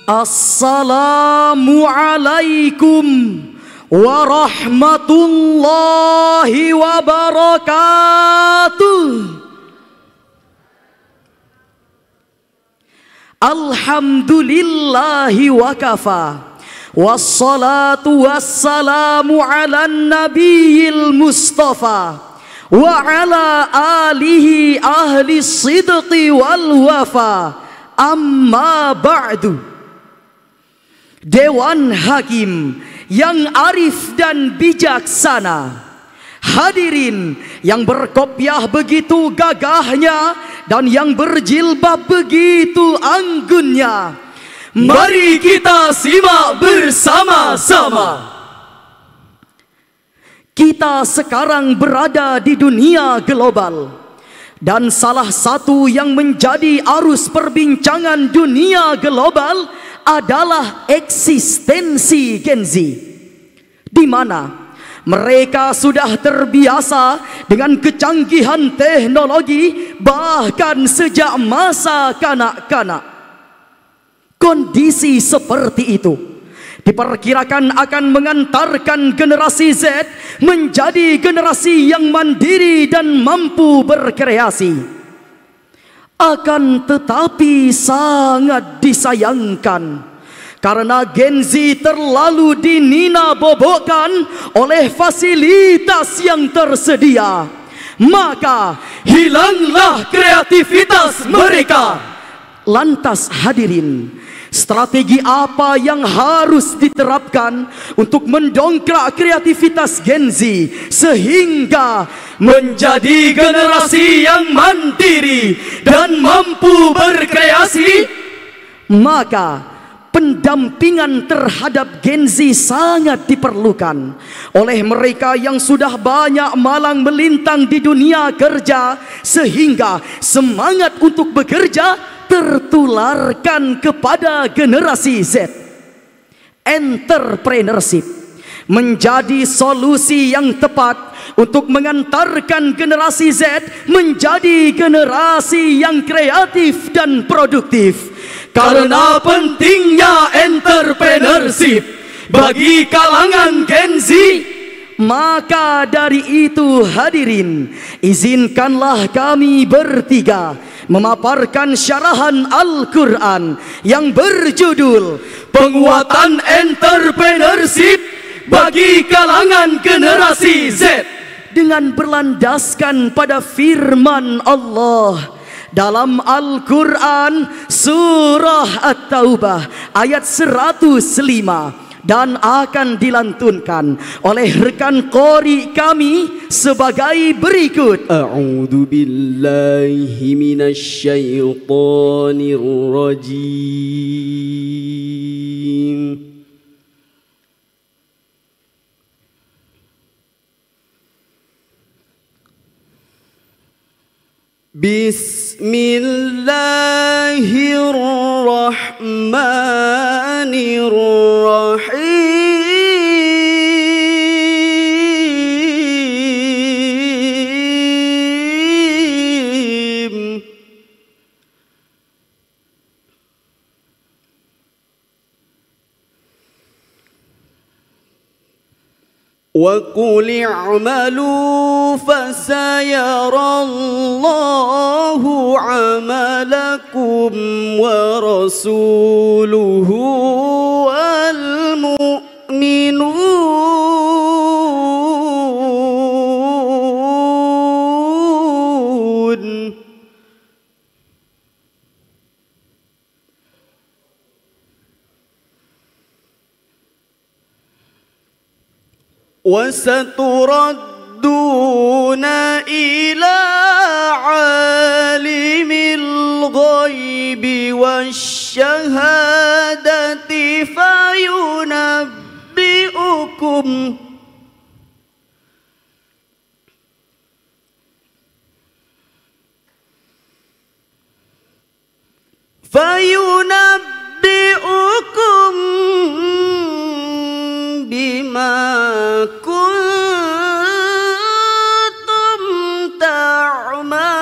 Assalamualaikum warahmatullahi wabarakatuh. Alhamdulillahi wa kafa. Wassalatu wassalamu ala nabiyil mustafa wa ala alihi ahli sidqi wal wafa. Amma ba'du. Dewan Hakim yang arif dan bijaksana, hadirin yang berkopiah begitu gagahnya dan yang berjilbab begitu anggunnya, mari kita simak bersama-sama. Kita sekarang berada di dunia global, dan salah satu yang menjadi arus perbincangan dunia global adalah eksistensi Gen Z, di mana mereka sudah terbiasa dengan kecanggihan teknologi bahkan sejak masa kanak-kanak. Kondisi seperti itu diperkirakan akan mengantarkan generasi Z menjadi generasi yang mandiri dan mampu berkreasi. Akan tetapi sangat disayangkan karena Gen Z terlalu dinina-bobokkan oleh fasilitas yang tersedia, maka hilanglah kreativitas mereka. Lantas hadirin, strategi apa yang harus diterapkan untuk mendongkrak kreativitas Gen Z sehingga menjadi generasi yang mandiri dan mampu berkreasi? Maka pendampingan terhadap Gen Z sangat diperlukan oleh mereka yang sudah banyak malang melintang di dunia kerja, sehingga semangat untuk bekerja tertularkan kepada generasi Z. Entrepreneurship menjadi solusi yang tepat untuk mengantarkan generasi Z menjadi generasi yang kreatif dan produktif. Karena pentingnya entrepreneurship bagi kalangan Gen Z, maka dari itu hadirin, izinkanlah kami bertiga memaparkan syarahan Al-Quran yang berjudul Penguatan Entrepreneurship bagi kalangan generasi Z, dengan berlandaskan pada firman Allah dalam Al-Quran surah At-Taubah ayat 105, dan akan dilantunkan oleh rekan qori kami sebagai berikut. A'udzu billahi minasyaitonir rajim. Bismillahirrahmanirrahim. وَقُلِ اعْمَلُوا فَسَيَرَى اللَّهُ عَمَلَكُمْ وَرَسُولُهُ وَالْمُؤْمِنُونَ. وَسَتُرَدُّونَ إِلَى عَالِمِ الْغَيْبِ وَالشَّهَادَةِ فَيُنَبِّئُكُم بِمَا كُنتُمْ تعملون.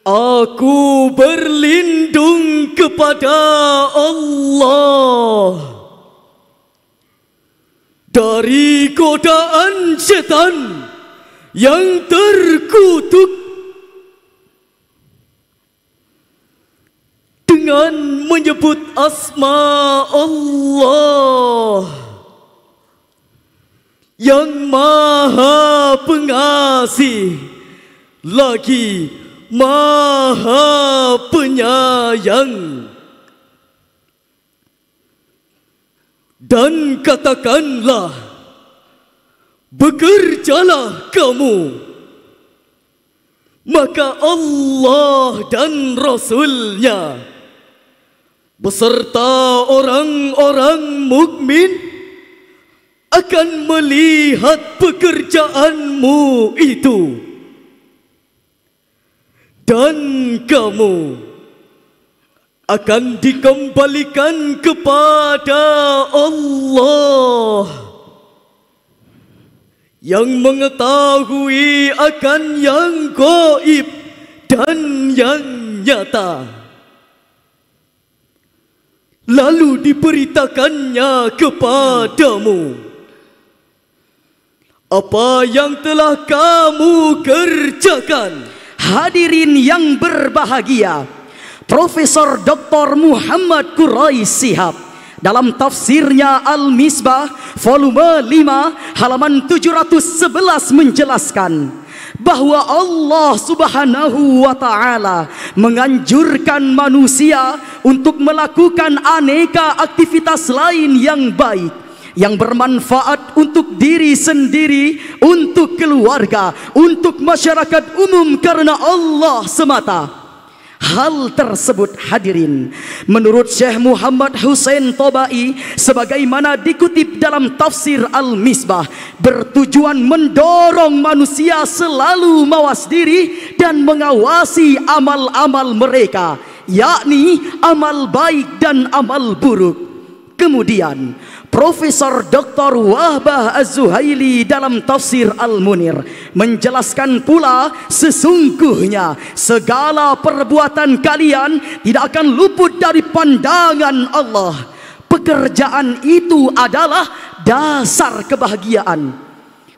Aku berlindung kepada Allah dari godaan syaitan yang terkutuk dengan menyebut asma Allah yang Maha Pengasih lagi Maha Penyayang. Dan katakanlah, bekerjalah kamu, maka Allah dan Rasul-Nya beserta orang-orang mukmin akan melihat pekerjaanmu itu. Dan kamu akan dikembalikan kepada Allah yang mengetahui akan yang gaib dan yang nyata. Lalu diberitakannya kepadamu apa yang telah kamu kerjakan. Hadirin yang berbahagia, Profesor Dr. Muhammad Quraish Shihab dalam tafsirnya Al-Misbah volume 5 halaman 711 menjelaskan bahwa Allah Subhanahu wa taala menganjurkan manusia untuk melakukan aneka aktivitas lain yang baik, yang bermanfaat untuk diri sendiri, untuk keluarga, untuk masyarakat umum karena Allah semata. Hal tersebut hadirin, menurut Syekh Muhammad Hussein Tobai, sebagaimana dikutip dalam tafsir Al-Misbah, bertujuan mendorong manusia selalu mawas diri dan mengawasi amal-amal mereka, yakni amal baik dan amal buruk. Kemudian Profesor Dr. Wahbah Az-Zuhaili dalam tafsir Al-Munir menjelaskan pula, sesungguhnya segala perbuatan kalian tidak akan luput dari pandangan Allah. Pekerjaan itu adalah dasar kebahagiaan.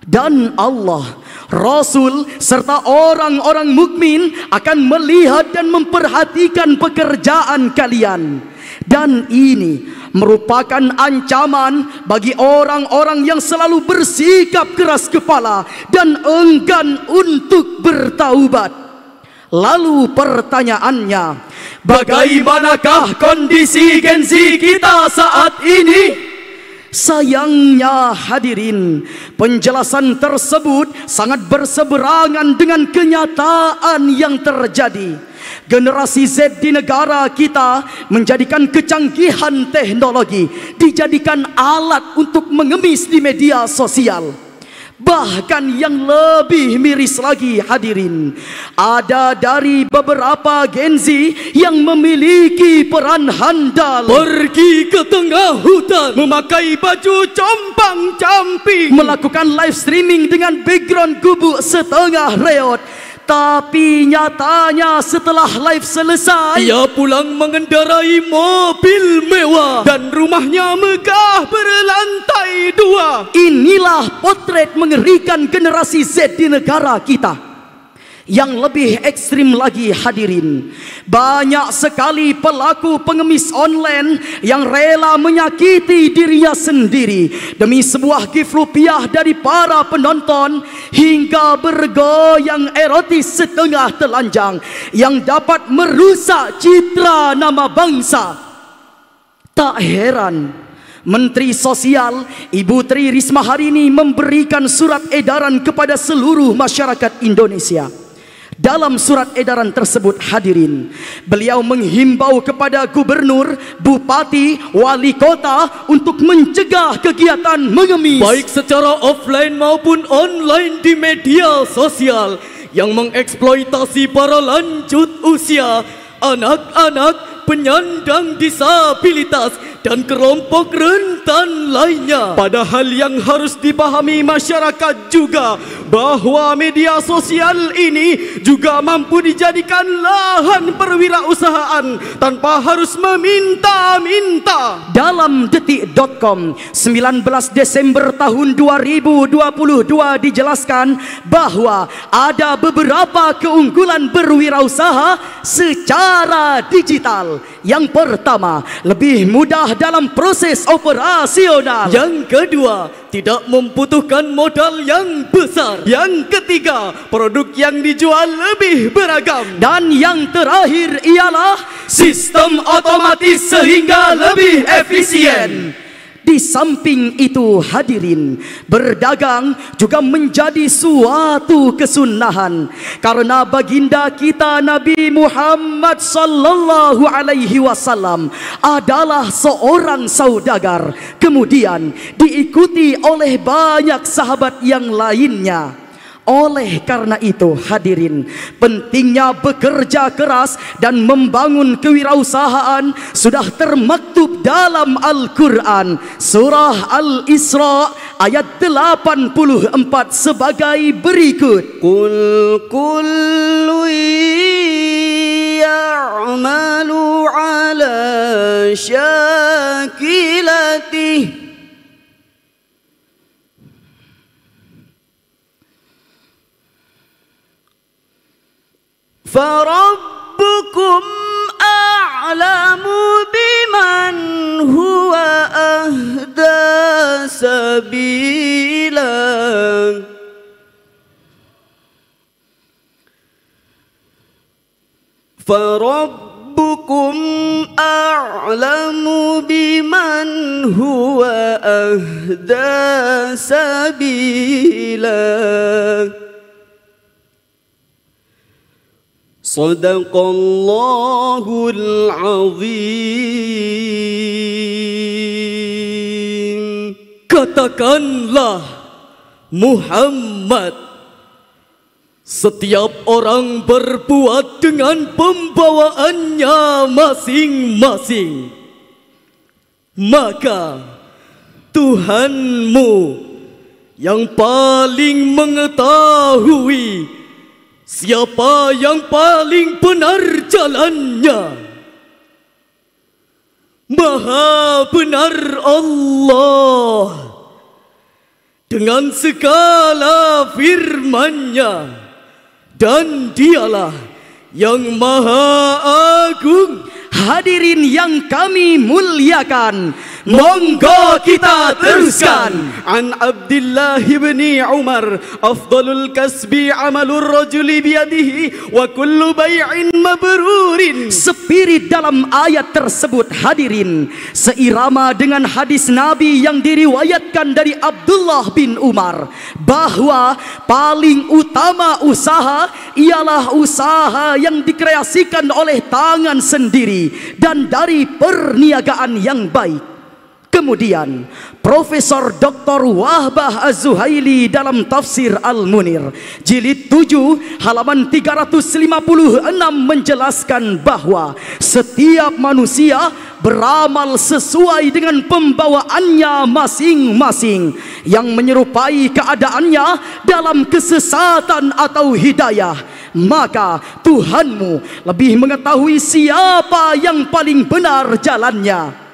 Dan Allah, Rasul serta orang-orang mukmin akan melihat dan memperhatikan pekerjaan kalian. Dan ini merupakan ancaman bagi orang-orang yang selalu bersikap keras kepala dan enggan untuk bertaubat. Lalu pertanyaannya, bagaimanakah kondisi Gen Z kita saat ini? Sayangnya hadirin, penjelasan tersebut sangat berseberangan dengan kenyataan yang terjadi. Generasi Z di negara kita menjadikan kecanggihan teknologi dijadikan alat untuk mengemis di media sosial. Bahkan yang lebih miris lagi hadirin, ada dari beberapa Gen Z yang memiliki peran handal, pergi ke tengah hutan, memakai baju compang-camping, melakukan live streaming dengan background gubuk setengah reot. Tapi nyatanya setelah live selesai, ia pulang mengendarai mobil mewah dan rumahnya megah berlantai 2. Inilah potret mengerikan generasi Z di negara kita. Yang lebih ekstrim lagi hadirin, banyak sekali pelaku pengemis online yang rela menyakiti dirinya sendiri demi sebuah gift rupiah dari para penonton, hingga bergoyang erotis setengah telanjang yang dapat merusak citra nama bangsa. Tak heran Menteri Sosial Ibu Tri Risma hari ini memberikan surat edaran kepada seluruh masyarakat Indonesia. Dalam surat edaran tersebut hadirin, beliau menghimbau kepada gubernur, bupati, wali kota untuk mencegah kegiatan mengemis baik secara offline maupun online di media sosial yang mengeksploitasi para lanjut usia, anak-anak, penyandang disabilitas dan kelompok rentan lainnya. Padahal yang harus dipahami masyarakat juga bahawa media sosial ini juga mampu dijadikan lahan perwirausahaan tanpa harus meminta-minta. Dalam detik.com 19 Desember tahun 2022 dijelaskan bahawa ada beberapa keunggulan berwirausaha secara digital. Yang pertama, lebih mudah dalam proses operasional. Yang kedua, tidak membutuhkan modal yang besar. Yang ketiga, produk yang dijual lebih beragam. Dan yang terakhir ialah sistem otomatis sehingga lebih efisien. Di samping itu hadirin, berdagang juga menjadi suatu kesunahan karena baginda kita Nabi Muhammad sallallahu alaihi wasallam adalah seorang saudagar, kemudian diikuti oleh banyak sahabat yang lainnya. Oleh karena itu hadirin, pentingnya bekerja keras dan membangun kewirausahaan sudah termaktub dalam Al-Quran surah Al-Isra ayat 84 sebagai berikut. Qul kullu ya'malu ala syakilatihi فَرَبُّكُمْ أَعْلَمُ بِمَنْ هُوَ أَهْدَى سَبِيلًا فَرَبُّكُمْ أَعْلَمُ بِمَنْ هُوَ أَهْدَى سَبِيلًا Sadaqallahul azim. Katakanlah Muhammad, setiap orang berbuat dengan pembawaannya masing-masing. Maka Tuhanmu yang paling mengetahui siapa yang paling benar jalannya. Maha benar Allah dengan segala firman-Nya, dan Dialah yang Maha Agung. Hadirin yang kami muliakan, monggo kita teruskan. An Abdullah bin Umar, afdalul kasbi amalur rajuli biyadihi wa kullu bai'in mabrurin. Spirit dalam ayat tersebut hadirin seirama dengan hadis Nabi yang diriwayatkan dari Abdullah bin Umar bahwa paling utama usaha ialah usaha yang dikreasikan oleh tangan sendiri dan dari perniagaan yang baik. Kemudian Profesor Dr. Wahbah Az-Zuhaili dalam tafsir Al-Munir jilid 7 halaman 356 menjelaskan bahwa setiap manusia beramal sesuai dengan pembawaannya masing-masing yang menyerupai keadaannya dalam kesesatan atau hidayah. Maka Tuhanmu lebih mengetahui siapa yang paling benar jalannya.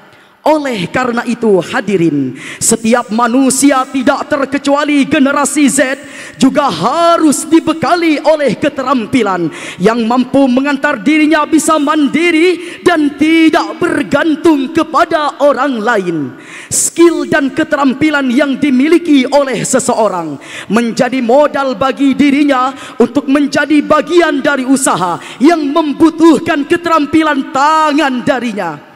Oleh karena itu hadirin, setiap manusia tidak terkecuali generasi Z juga harus dibekali oleh keterampilan yang mampu mengantar dirinya bisa mandiri dan tidak bergantung kepada orang lain. Skill dan keterampilan yang dimiliki oleh seseorang menjadi modal bagi dirinya untuk menjadi bagian dari usaha yang membutuhkan keterampilan tangan darinya.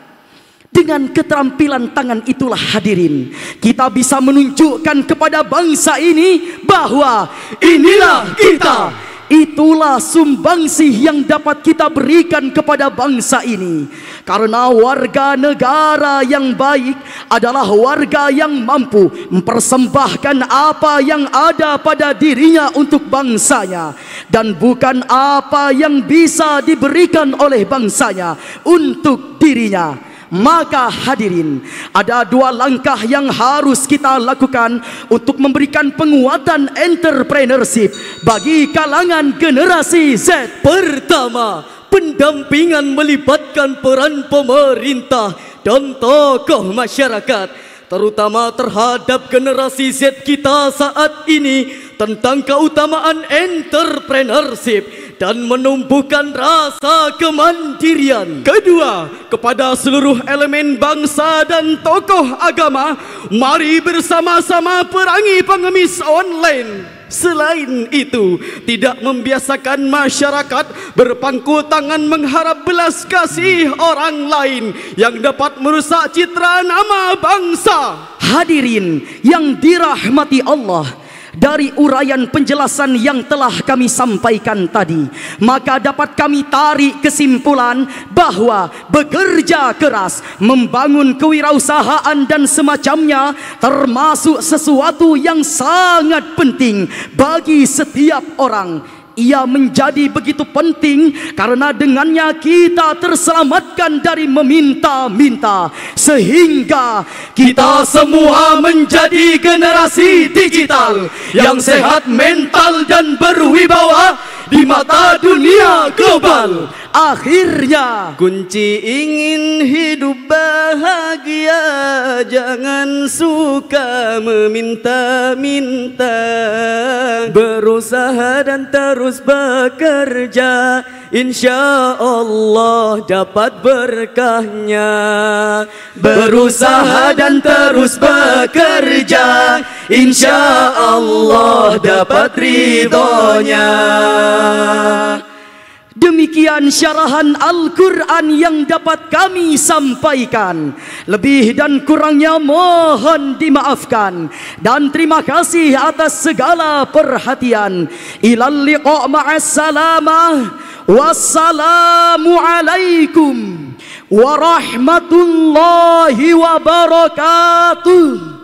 Dengan keterampilan tangan itulah hadirin, kita bisa menunjukkan kepada bangsa ini bahwa inilah kita. Itulah sumbangsih yang dapat kita berikan kepada bangsa ini. Karena warga negara yang baik adalah warga yang mampu mempersembahkan apa yang ada pada dirinya untuk bangsanya, dan bukan apa yang bisa diberikan oleh bangsanya untuk dirinya. Maka hadirin, ada dua langkah yang harus kita lakukan untuk memberikan penguatan entrepreneurship bagi kalangan generasi Z. Pertama, pendampingan melibatkan peran pemerintah dan tokoh masyarakat, terutama terhadap generasi Z kita saat ini, tentang keutamaan entrepreneurship dan menumbuhkan rasa kemandirian. Kedua, kepada seluruh elemen bangsa dan tokoh agama, mari bersama-sama perangi pengemis online. Selain itu, tidak membiasakan masyarakat berpangku tangan mengharap belas kasih orang lain yang dapat merusak citra nama bangsa. Hadirin yang dirahmati Allah, dari uraian penjelasan yang telah kami sampaikan tadi, maka dapat kami tarik kesimpulan bahwa bekerja keras, membangun kewirausahaan dan semacamnya termasuk sesuatu yang sangat penting bagi setiap orang. Ia menjadi begitu penting karena dengannya kita terselamatkan dari meminta-minta, sehingga kita semua menjadi generasi digital yang sehat mental dan berwibawa di mata dunia global. Akhirnya, kunci ingin hidup bahagia, jangan suka meminta-minta. Berusaha dan terus bekerja, insya Allah dapat berkahnya. Berusaha dan terus bekerja, insya Allah dapat ridhonya. Demikian syarahan Al-Quran yang dapat kami sampaikan. Lebih dan kurangnya mohon dimaafkan. Dan terima kasih atas segala perhatian. Ilal liqa' ma'assalamah. Wassalamu alaikum warahmatullahi wabarakatuh.